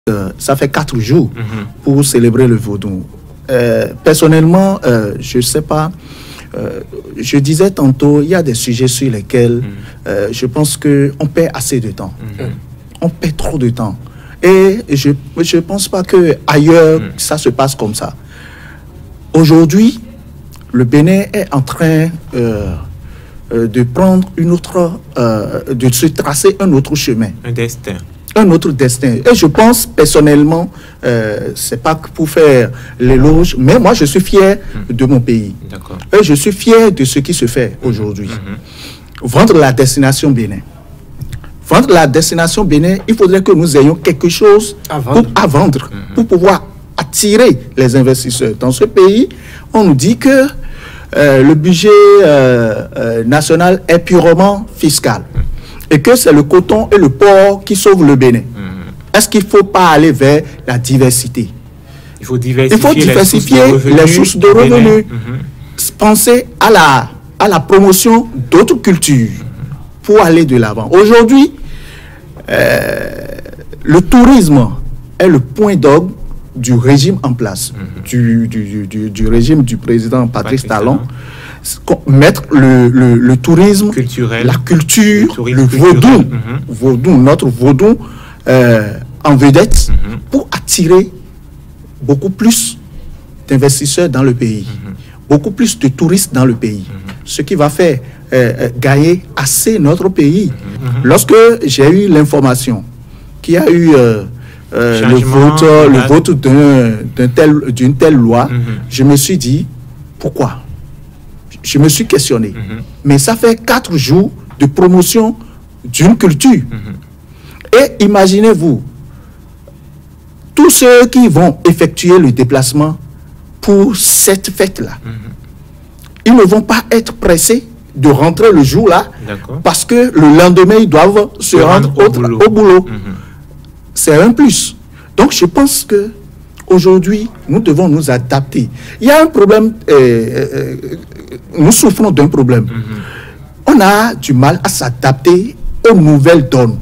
Ça fait 4 jours pour célébrer le Vaudou. Personnellement, je ne sais pas. Je disais tantôt, il y a des sujets sur lesquels je pense qu'on perd assez de temps. On perd trop de temps. Et je ne pense pas qu'ailleurs, ça se passe comme ça. Aujourd'hui, le Bénin est en train de prendre une autre, de se tracer un autre chemin. Un destin. Un autre destin. Et je pense personnellement, c'est pas pour faire l'éloge, mais moi je suis fier de mon pays. Et je suis fier de ce qui se fait aujourd'hui. Vendre la destination Bénin. Vendre la destination Bénin, il faudrait que nous ayons quelque chose à vendre pour pouvoir attirer les investisseurs. Dans ce pays, on nous dit que le budget national est purement fiscal. Et que c'est le coton et le porc qui sauvent le Bénin. Est-ce qu'il ne faut pas aller vers la diversité? Il faut diversifier les sources de revenus. Penser à la promotion d'autres cultures pour aller de l'avant. Aujourd'hui, le tourisme est le point d'orgue du régime en place, du régime du président Patrice Talon. Mettre le tourisme culturel, la culture, le vaudou, notre vaudou en vedette pour attirer beaucoup plus d'investisseurs dans le pays, beaucoup plus de touristes dans le pays, ce qui va faire gagner assez notre pays. Lorsque j'ai eu l'information qu'il y a eu le vote d'une telle loi, je me suis dit, pourquoi? Je me suis questionné. Mais ça fait 4 jours de promotion d'une culture. Et imaginez-vous, tous ceux qui vont effectuer le déplacement pour cette fête-là, ils ne vont pas être pressés de rentrer le jour-là parce que le lendemain, ils doivent se rendre au boulot. C'est un plus. Donc, je pense que aujourd'hui, nous devons nous adapter. Il y a un problème, nous souffrons d'un problème. On a du mal à s'adapter aux nouvelles donnes.